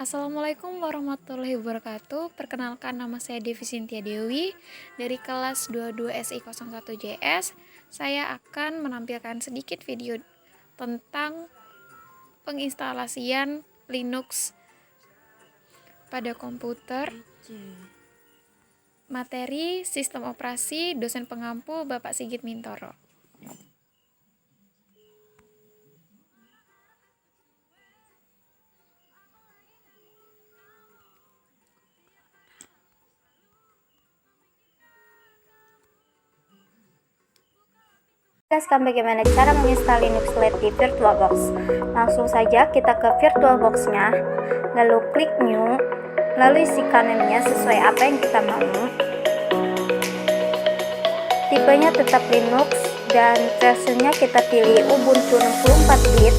Assalamualaikum warahmatullahi wabarakatuh. Perkenalkan, nama saya Devi Sintia Dewi dari kelas 22 SI 01 JS. Saya akan menampilkan sedikit video tentang penginstalasian Linux pada komputer. Materi sistem operasi, dosen pengampu Bapak Sigit Mintoro. Jelaskan bagaimana cara menginstal Linux Lite di VirtualBox. Langsung saja kita ke VirtualBox-nya, lalu klik New, lalu isikan namanya sesuai apa yang kita mau. Tipenya tetap Linux dan versinya kita pilih Ubuntu 64 bit.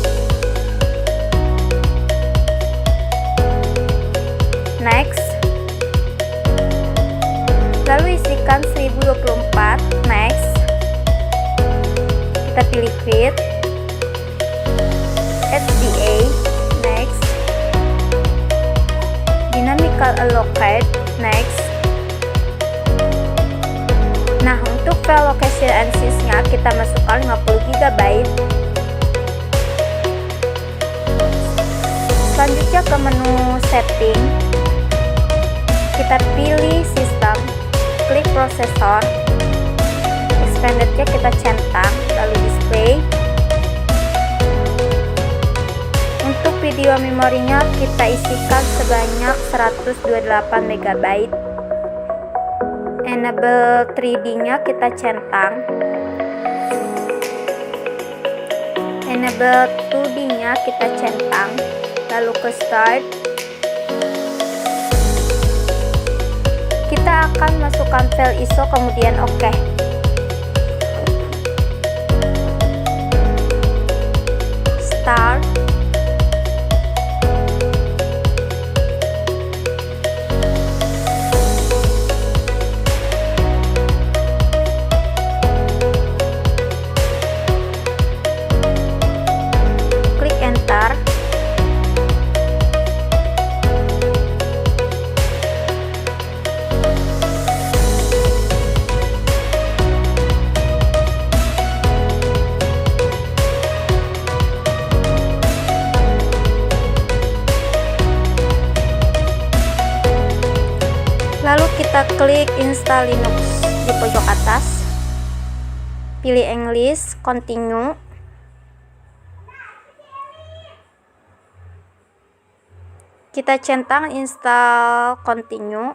Next. Lalu isikan 1024. Next. Kita pilih create HDA. Next. Dynamical allocate. Next. Nah, untuk file location and sys-nya kita masukkan 50 GB. Selanjutnya ke menu setting, kita pilih sistem, klik prosesor, expandednya kita centang, lalu display. Untuk video memorinya kita isikan sebanyak 128 MB. Enable 3D-nya kita centang. Enable 2D-nya kita centang, lalu ke start. Kita akan masukkan file ISO kemudian OK. Start. Klik enter. Lalu kita klik install Linux di pojok atas, pilih English, continue. Kita centang install continue.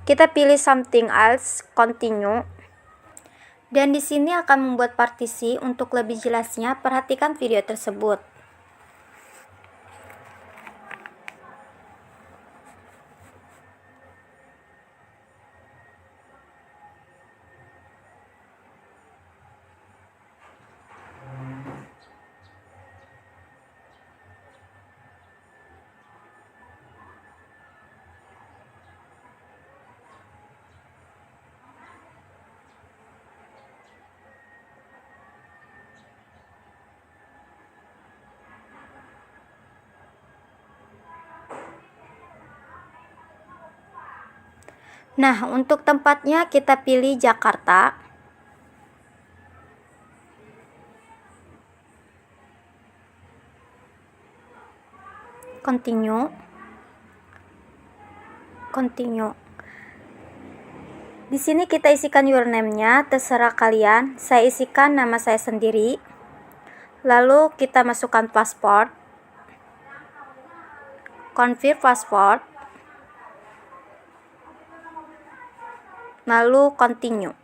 Kita pilih something else, continue. Dan di sini akan membuat partisi. Untuk lebih jelasnya, perhatikan video tersebut. Nah, untuk tempatnya kita pilih Jakarta. Continue. Continue. Di sini kita isikan username-nya, terserah kalian. Saya isikan nama saya sendiri. Lalu kita masukkan password. Confirm password. Lalu continue.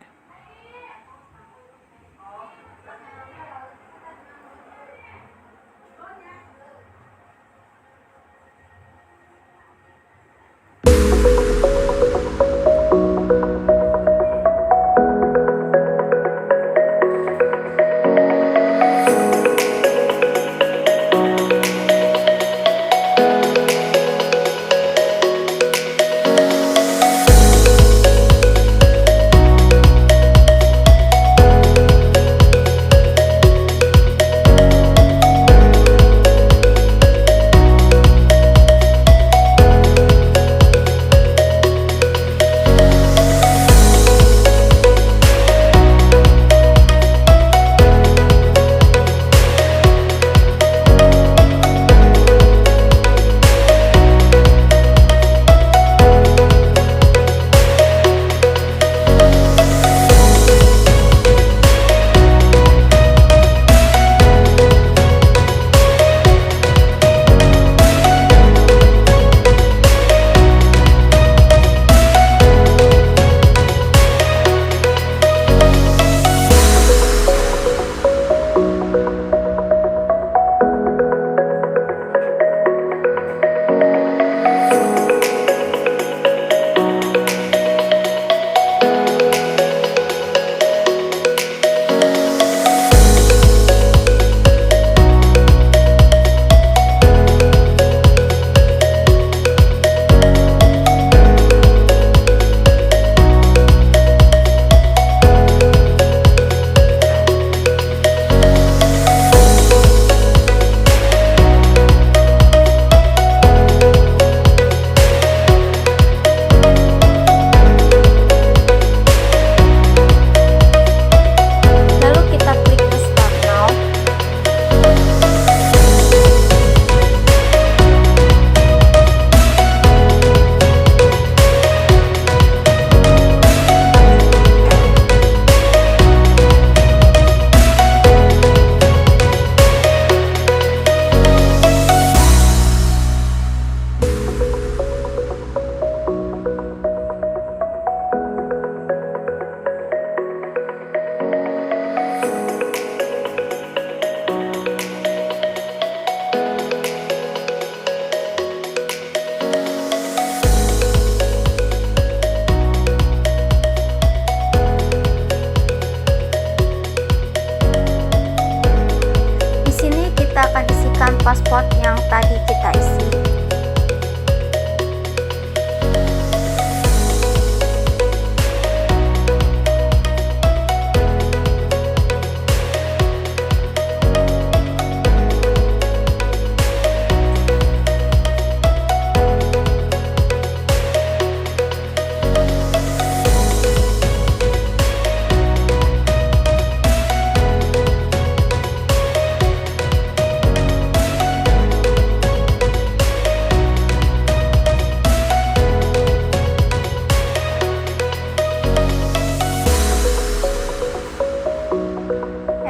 masukkan password yang tadi kita isi.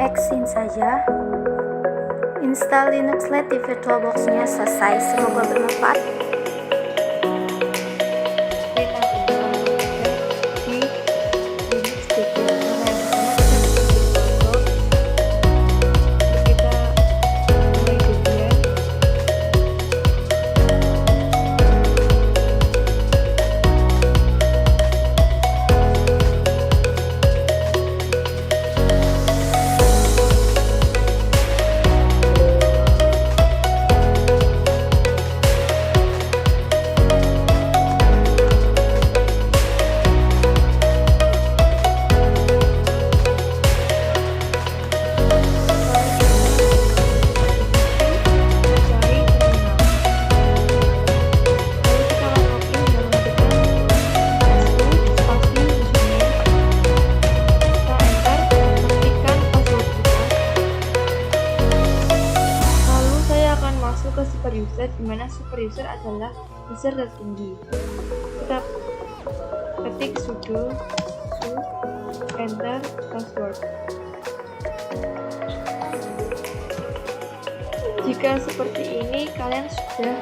Exit saja. Install Linux Lite di VirtualBox-nya selesai. Semoga bermanfaat. Ke super user, di mana super user adalah user tertinggi. Kita ketik sudo enter password. Jika seperti ini, kalian sudah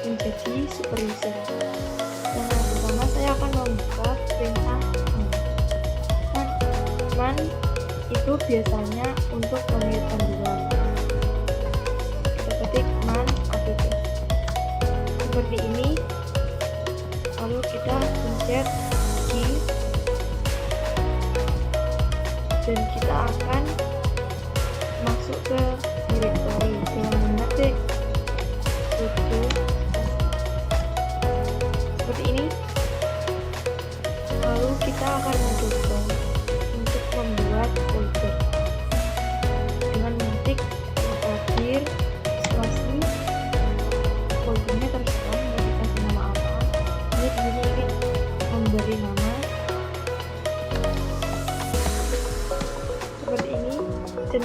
menjadi super user. Yang pertama, saya akan membuka perintah man itu biasanya untuk mengirim panduan. Ketik man apt seperti ini, lalu kita pencet key dan kita akan masuk ke directory dengan mengetik sudo seperti ini, lalu kita akan mencoba untuk membuat folder dengan mengetik tabir foldernya terserah mau dikasih nama apa. Ini disini ingin memberi nama seperti ini, dan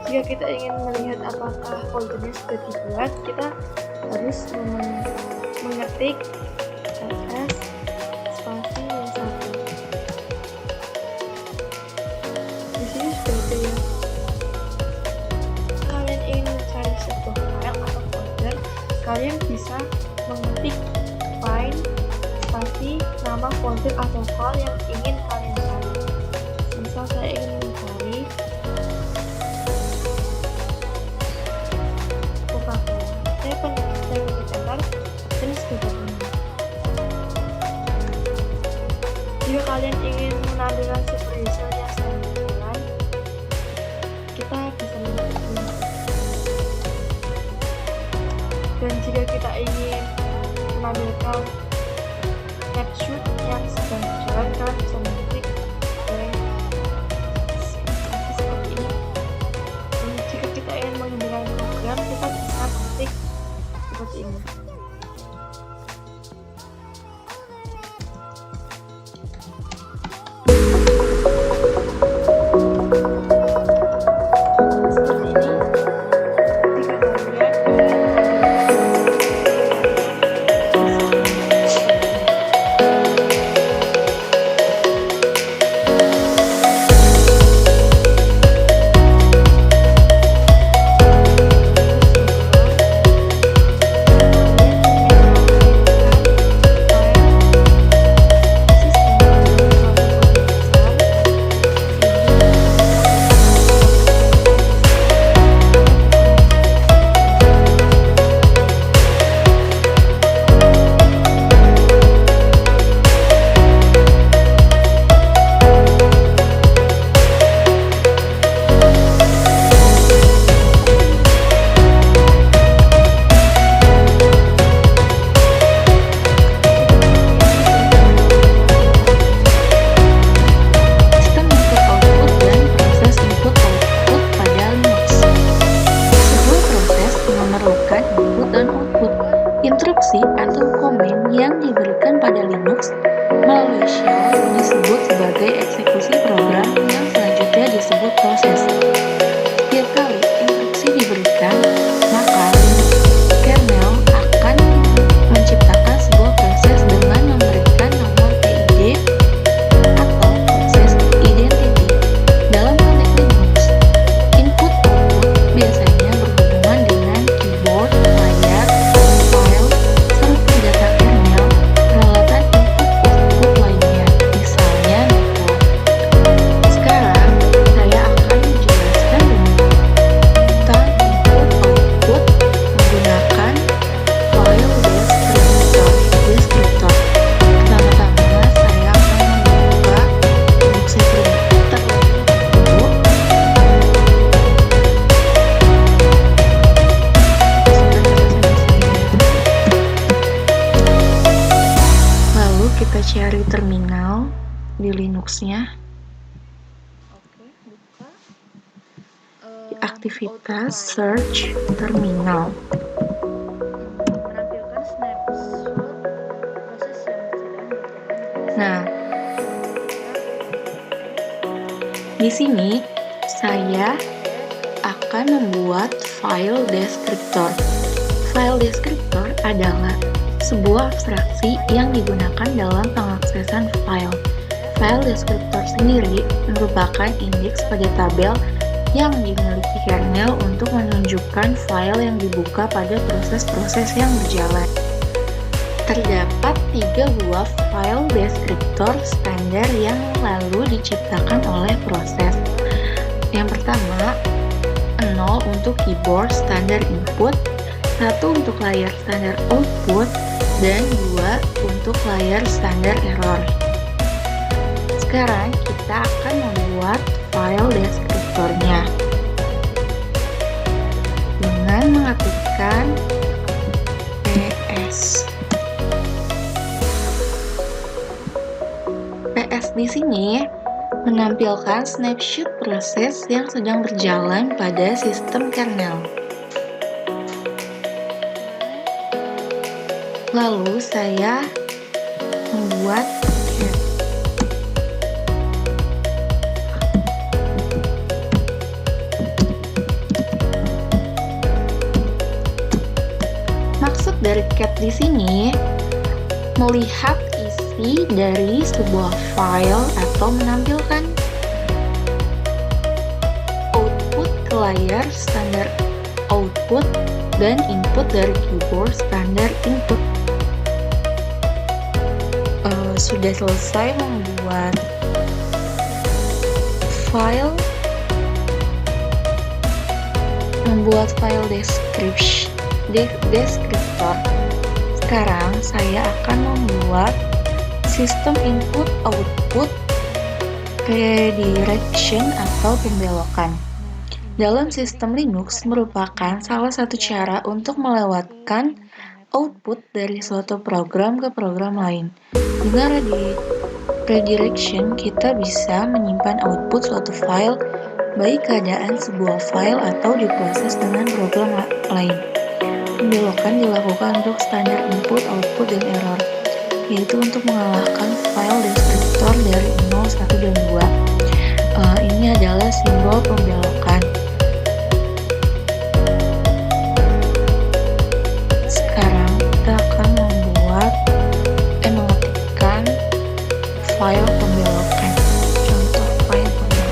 jika kita ingin melihat apakah foldernya sudah dibuat, kita harus mengetik ls spasi yang satu. Di sini sudah ada ya. Kalian ingin mencari sebuah file atau folder, kalian bisa mengetik find spasi nama folder atau file yang ingin kalian cari. Misal saya ingin mencari Coca-Cola, saya pencet enter dan sudah berguna. Jika kalian ingin menampilkan super usernya selanjutnya, kita bisa mengetik ini. Dan jika kita ingin menampilkan snapshot yang sedang dijalankan, bisa mengetik seperti ini. Dan jika kita ingin mengembangkan program, kita bisa mengetik seperti ini. input proses. Setiap kali instruksi diberikan, maka kernel akan menciptakan sebuah proses dengan memberikan nomor PID atau proses identity. Dalam konteks Linux, input-output biasanya berhubungan dengan keyboard, layar, file, server data kernel, peralatan input-output lainnya, misalnya network. Sekarang, saya akan menjelaskan tentang input-output menggunakan file descriptor. Pertama-tama, saya akan membuka Linux printer dulu. Lalu kita cari terminal di Linux-nya. Aktivitas search terminal. Menampilkan snapshot proses yang sedang berjalan. Nah, di sini saya akan membuat file descriptor. File descriptor adalah sebuah abstraksi yang digunakan dalam pengaksesan file. File descriptor sendiri merupakan indeks pada tabel yang dimiliki kernel untuk menunjukkan file yang dibuka pada proses-proses yang berjalan. Terdapat 3 buah file descriptor standar yang lalu diciptakan oleh proses. Yang pertama, 0 untuk keyboard standar input, 1 untuk layar standar output, dan 2 untuk layar standar error. Sekarang kita akan membuat file descriptornya dengan mengetikkan ps. PS di sini menampilkan snapshot proses yang sedang berjalan pada sistem kernel. Lalu saya membuat maksud dari cat di sini melihat isi dari sebuah file atau menampilkan output ke layar standar output dan input dari keyboard standar input. Sudah selesai membuat file descriptor. Sekarang saya akan membuat sistem input output redirection atau pembelokan. Dalam sistem Linux merupakan salah satu cara untuk melewatkan output dari suatu program ke program lain. Dengan redirection, kita bisa menyimpan output suatu file, baik keadaan sebuah file atau diproses dengan program lain. Pembelokan dilakukan untuk standar input, output, dan error, yaitu untuk mengalahkan file descriptor dari 0, 1, dan 2. Ini adalah simbol pembelokan. Sekarang kita akan mengetikkan file pembelokan. Contoh file pembelokan.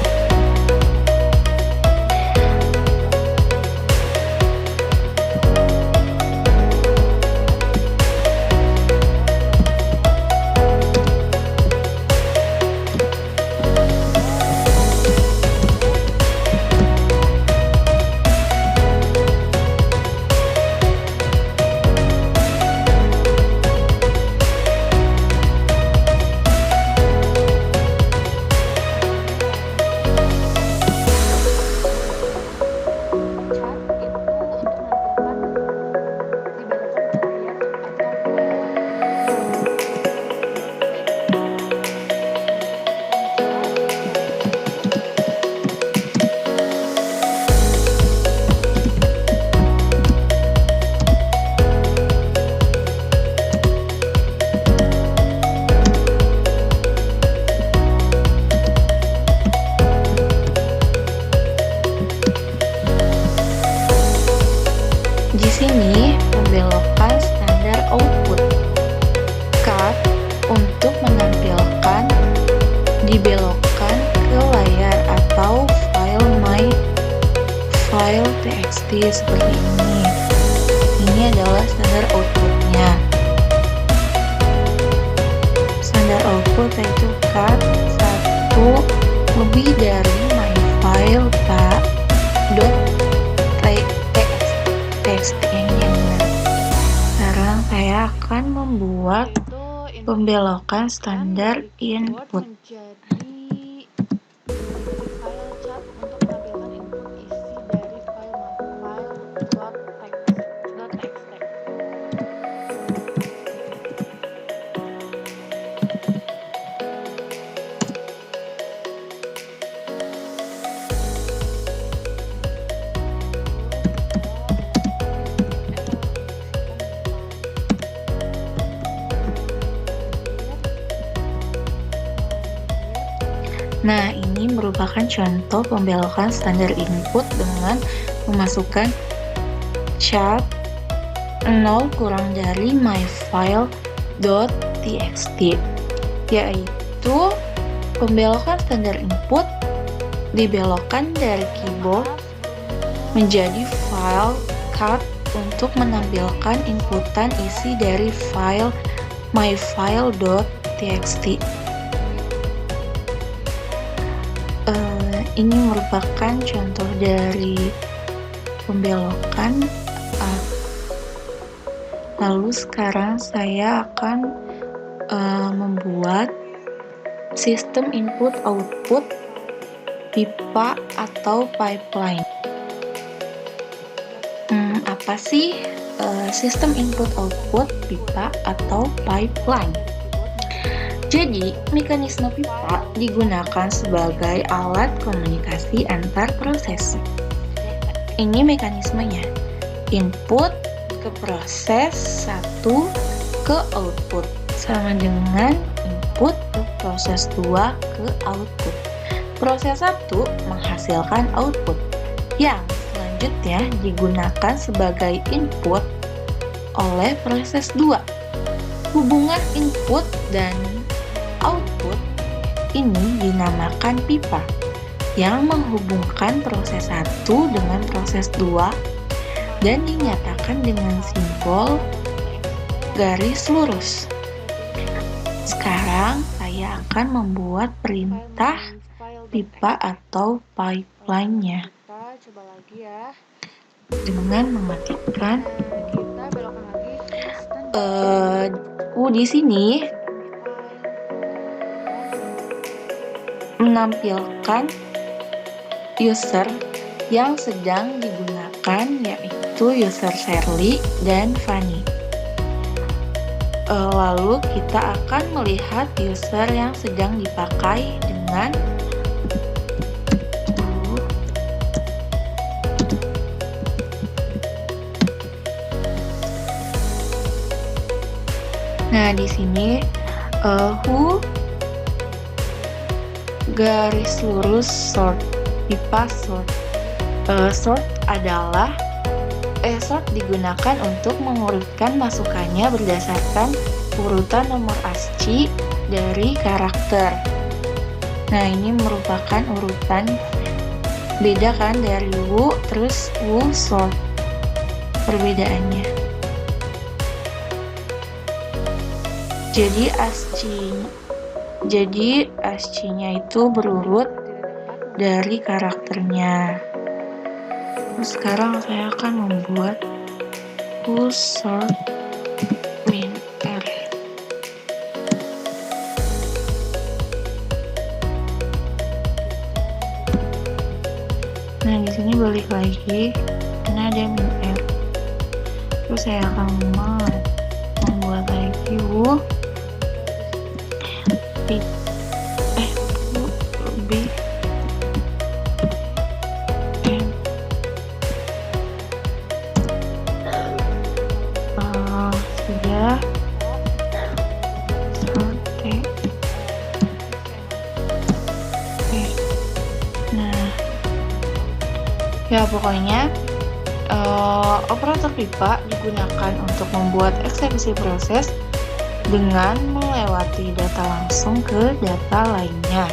sini pembelokan standar output. Cut untuk menampilkan dibelokkan ke layar atau file my file txt seperti ini. Ini adalah standar outputnya. Standar output yaitu cut 1 lebih dari my file txt ini. Sekarang saya akan membuat pembelokan standar input. Menjadi file chat untuk menampilkan input isi dari file.txt. Nah, ini merupakan contoh pembelokan standar input dengan memasukkan chat 0 kurang dari myfile.txt, yaitu pembelokan standar input dibelokkan dari keyboard menjadi file cut untuk menampilkan inputan isi dari file myfile.txt. Ini merupakan contoh dari pembelokan. Lalu sekarang saya akan membuat sistem input-output pipa atau pipeline. Apa sih sistem input-output pipa atau pipeline? Jadi, mekanisme pipa digunakan sebagai alat komunikasi antar proses. Ini mekanismenya. Input ke proses 1 ke output, sama dengan input ke proses 2 ke output. Proses 1 menghasilkan output, yang selanjutnya digunakan sebagai input oleh proses 2. Hubungan input dan output ini dinamakan pipa yang menghubungkan proses 1 dengan proses 2 dan dinyatakan dengan simbol garis lurus. Sekarang saya akan membuat perintah pipa atau pipeline-nya Coba lagi ya. dengan mematikan Kita belokkan lagi di sini menampilkan user yang sedang digunakan, yaitu user Shirley dan Fanny. Lalu kita akan melihat user yang sedang dipakai dengan Nah, di sini who garis lurus sort, pipa sort. Sort adalah sort digunakan untuk mengurutkan masukannya berdasarkan urutan nomor ASCII dari karakter. Nah, ini merupakan urutan beda kan dari who terus who sort. Perbedaannya. Jadi ASCII-nya itu berurut dari karakternya. Terus sekarang saya akan membuat who sort min r. Nah, di sini balik lagi karena ada min r. Terus saya akan membuat lagi who b sudah sorte. Nah, ya pokoknya Operator pipa digunakan untuk membuat eksekusi proses dengan melewati data langsung ke data lainnya.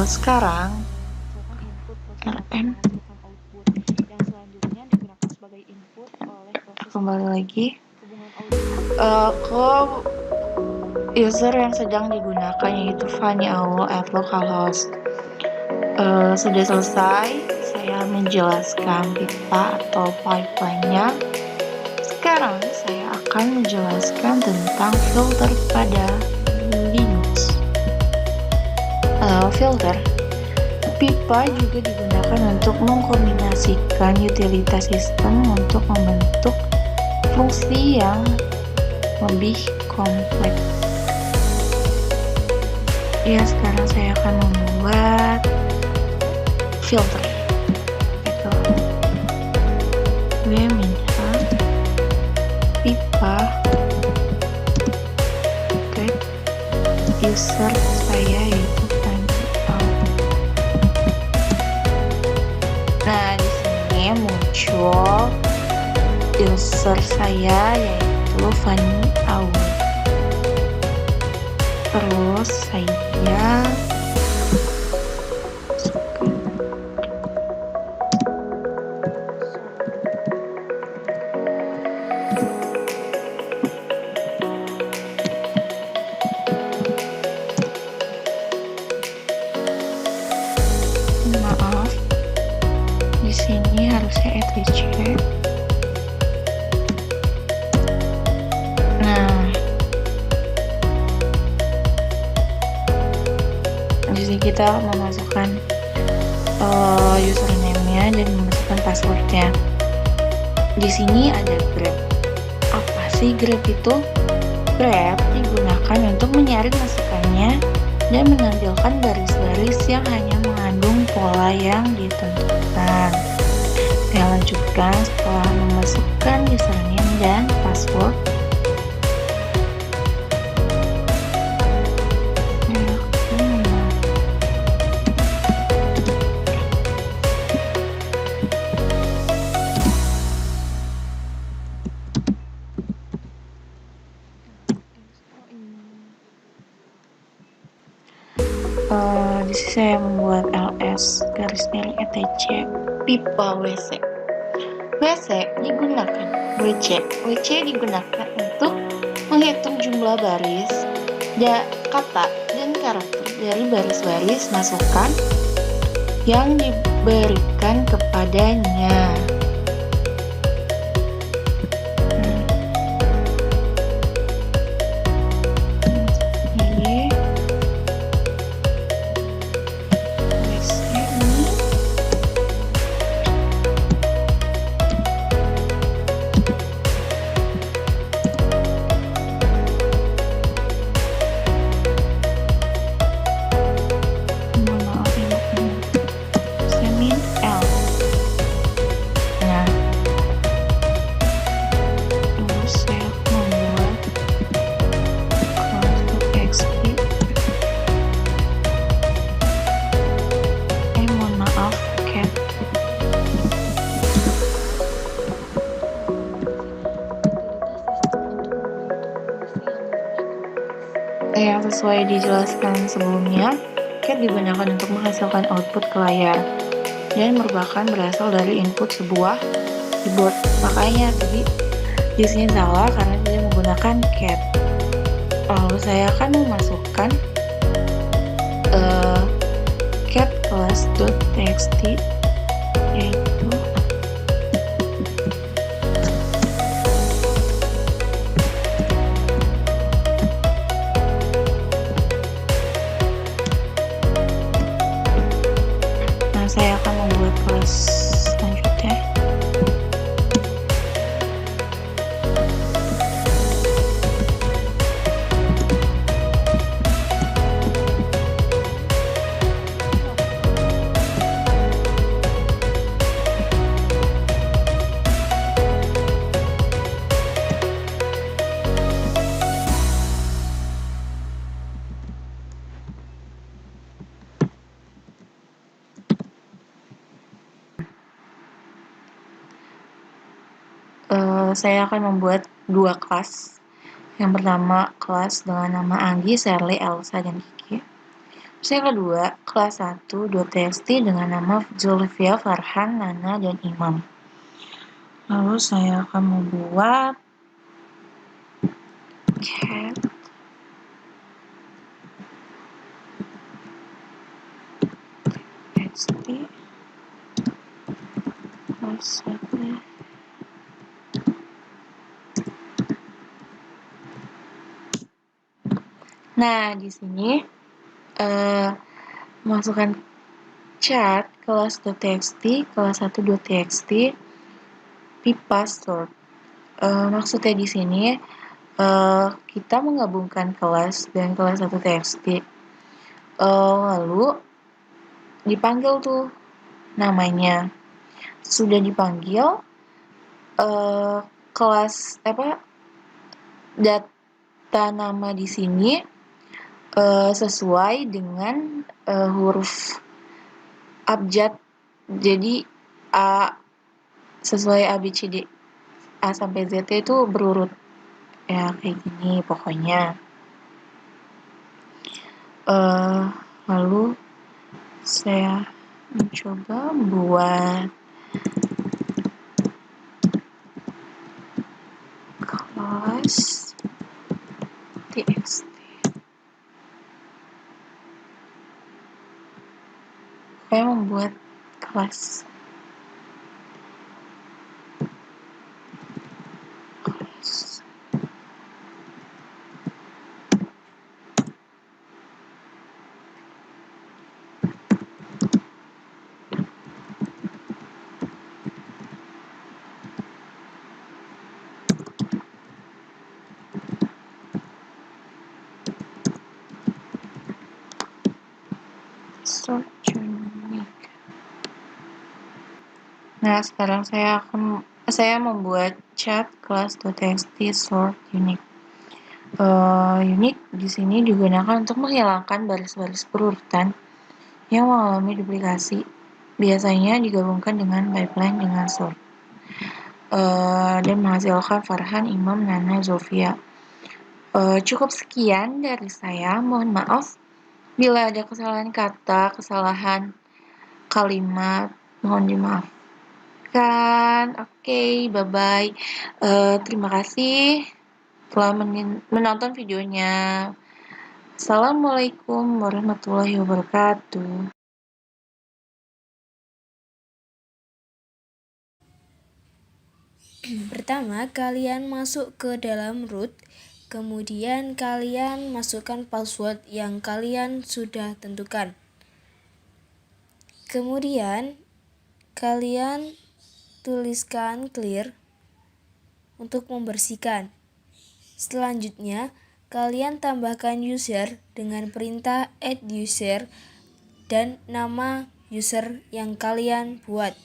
Sekarang Rm kembali lagi ke user yang sedang digunakan, yaitu Fanny Owl at localhost. Sudah selesai saya menjelaskan pipa atau pipeline-nya. Sekarang saya akan menjelaskan tentang filter pada Linux. Filter pipa juga digunakan untuk mengkombinasikan utilitas sistem untuk membentuk fungsi yang lebih kompleks. Ya, sekarang saya akan membuat filter. Itu gue minta pipa ke user saya, yaitu Fanny Owl. Nah, di sini muncul user saya, yaitu Fanny Owl. Terus saya maaf, di sini harusnya etc. Nah, di sini kita memasukkan username-nya dan memasukkan password-nya. Di sini ada grep. Apa sih grep itu? Grep digunakan untuk menyaring masukannya dan menampilkan baris-baris yang hanya mengandung pola yang ditentukan. Saya lanjutkan setelah memasukkan username dan password. Di sini saya membuat ls garis miring etc pipa WC. WC digunakan untuk menghitung jumlah baris, kata dan karakter dari baris-baris masukan yang diberikan kepadanya. Yang sesuai dijelaskan sebelumnya, cat digunakan untuk menghasilkan output ke layar dan merupakan berasal dari input sebuah keyboard. Makanya tadi di sini salah karena dia menggunakan cat. Lalu saya akan memasukkan cat class.txt, yaitu saya akan membuat kelas selanjutnya. saya akan membuat 2 kelas. Yang pertama kelas dengan nama Anggi, Sherly, Elsa, dan Kiki. Terus yang kedua kelas 1.txt dengan nama Zulfia, Farhan, Nana, dan Imam. Lalu saya akan membuat cat txt kelas 1. Nah, di sini masukkan chat kelas.txt, kelas 1.txt, pipa sort. Maksudnya di sini kita menggabungkan kelas dan kelas 1.txt. Lalu dipanggil tuh namanya. Sudah dipanggil kelas data nama di sini sesuai dengan huruf abjad. Jadi A sesuai ABCD, A sampai Z itu berurut. Ya kayak gini pokoknya. Lalu saya mencoba buat kelas txt. Saya membuat kelas sort unique. Nah, sekarang saya membuat chat kelas.txt sort unique. Unique di sini digunakan untuk menghilangkan baris-baris berurutan yang mengalami duplikasi. Biasanya digabungkan dengan pipeline dengan sort. Dan menghasilkan Farhan, Imam, Nana, Zofia. Cukup sekian dari saya. Mohon maaf bila ada kesalahan kata, kesalahan kalimat, mohon dimaafkan. Oke, bye-bye. Terima kasih telah menonton videonya. Assalamualaikum warahmatullahi wabarakatuh. Pertama, kalian masuk ke dalam root, kemudian kalian masukkan password yang kalian sudah tentukan. Kemudian, kalian tuliskan clear untuk membersihkan. Selanjutnya, kalian tambahkan user dengan perintah add user dan nama user yang kalian buat.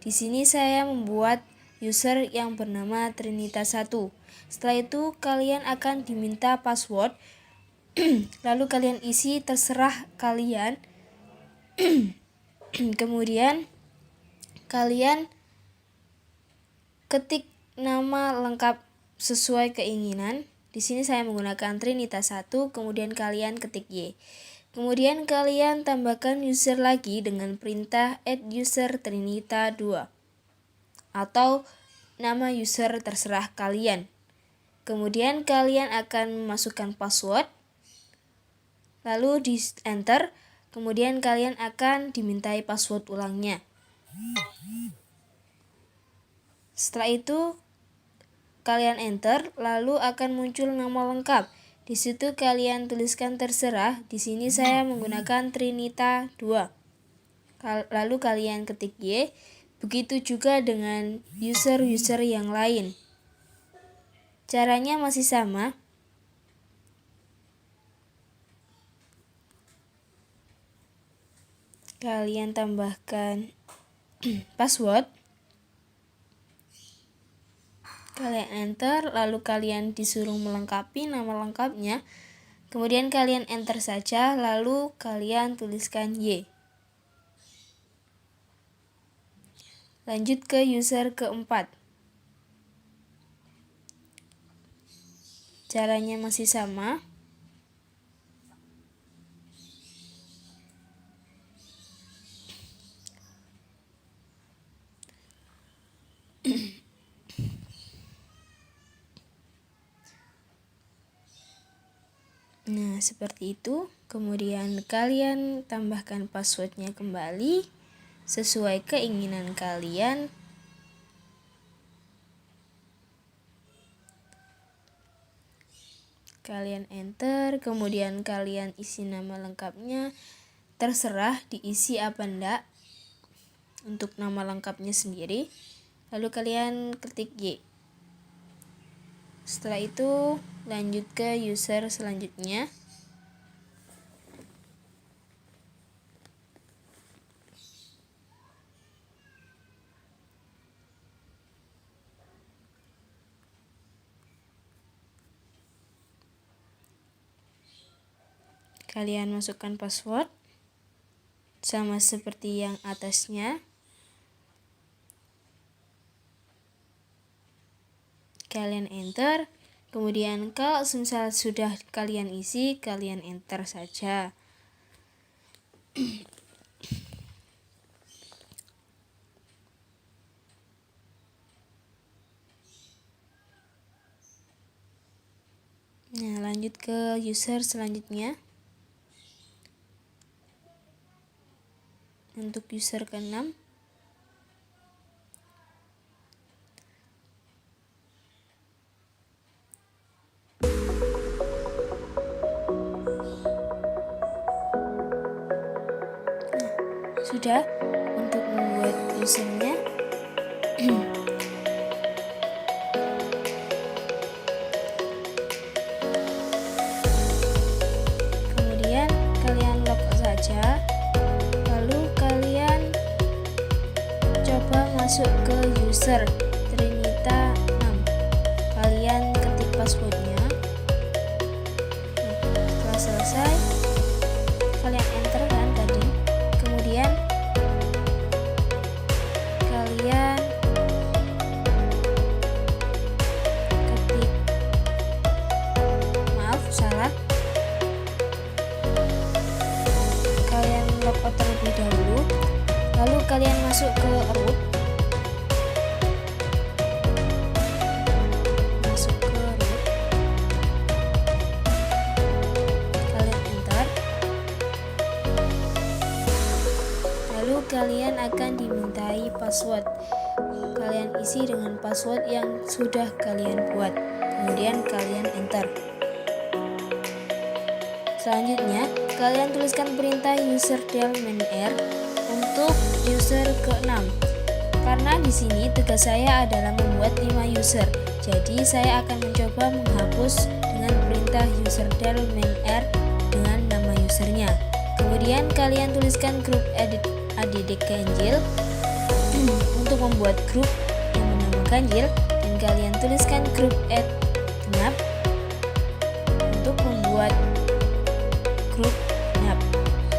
Di sini saya membuat user yang bernama Trinitas 1. Setelah itu kalian akan diminta password. Lalu kalian isi terserah kalian. Kemudian kalian ketik nama lengkap sesuai keinginan. Di sini saya menggunakan Trinitas 1, kemudian kalian ketik Y. Kemudian kalian tambahkan user lagi dengan perintah add user Trinita 2 atau nama user terserah kalian. Kemudian kalian akan memasukkan password, lalu di enter, kemudian kalian akan dimintai password ulangnya. Setelah itu kalian enter, lalu akan muncul nama lengkap. Di situ kalian tuliskan terserah. Di sini saya menggunakan Trinita 2. Lalu kalian ketik Y. Begitu juga dengan user-user yang lain. Caranya masih sama. Kalian tambahkan password. Kalian enter, lalu kalian disuruh melengkapi nama lengkapnya. Kemudian kalian enter saja, lalu kalian tuliskan Y. Lanjut ke user keempat. Caranya masih sama. Nah, seperti itu. Kemudian kalian tambahkan passwordnya kembali sesuai keinginan kalian. Kalian enter, kemudian kalian isi nama lengkapnya. Terserah diisi apa enggak untuk nama lengkapnya sendiri. Lalu kalian ketik Y. Setelah itu lanjut ke user selanjutnya. Kalian masukkan password sama seperti yang atasnya. Kalian enter. Kemudian kalau misal sudah kalian isi, kalian enter saja. Nah, lanjut ke user selanjutnya. Untuk user ke-6, sudah. Untuk membuat usernya, kemudian kalian logout saja, lalu kalian coba masuk ke user Trinita 6. Kalian ketik passwordnya. Setelah selesai, kalian enter kan tadi. Kemudian kalian ketik, maaf salah, kalian logout terlebih dahulu, lalu kalian masuk ke root, kalian enter, lalu kalian akan dimintai password. Kalian isi dengan password yang sudah kalian buat, kemudian kalian enter. Selanjutnya, kalian tuliskan perintah userdel -r untuk user ke-6. Karena di sini tugas saya adalah membuat 5 user. Jadi saya akan mencoba menghapus dengan perintah userdel -r dengan nama usernya. Kemudian kalian tuliskan grup add ganjil untuk membuat grup yang bernama ganjil, dan kalian tuliskan grup add genap untuk membuat grup genap.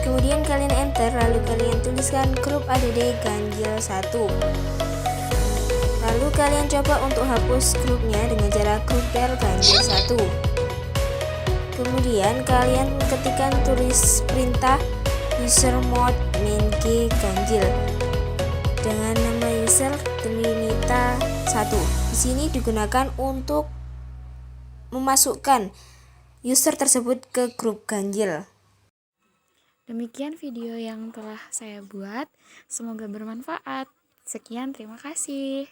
Kemudian kalian enter, lalu kalian tuliskan grup add ganjil 1. Lalu kalian coba untuk hapus grupnya dengan cara grup del ganjil 1. Kemudian kalian ketikkan tulis perintah usermod -g ganjil dengan nama user Trinita 1. Di sini digunakan untuk memasukkan user tersebut ke grup ganjil. Demikian video yang telah saya buat. Semoga bermanfaat. Sekian, terima kasih.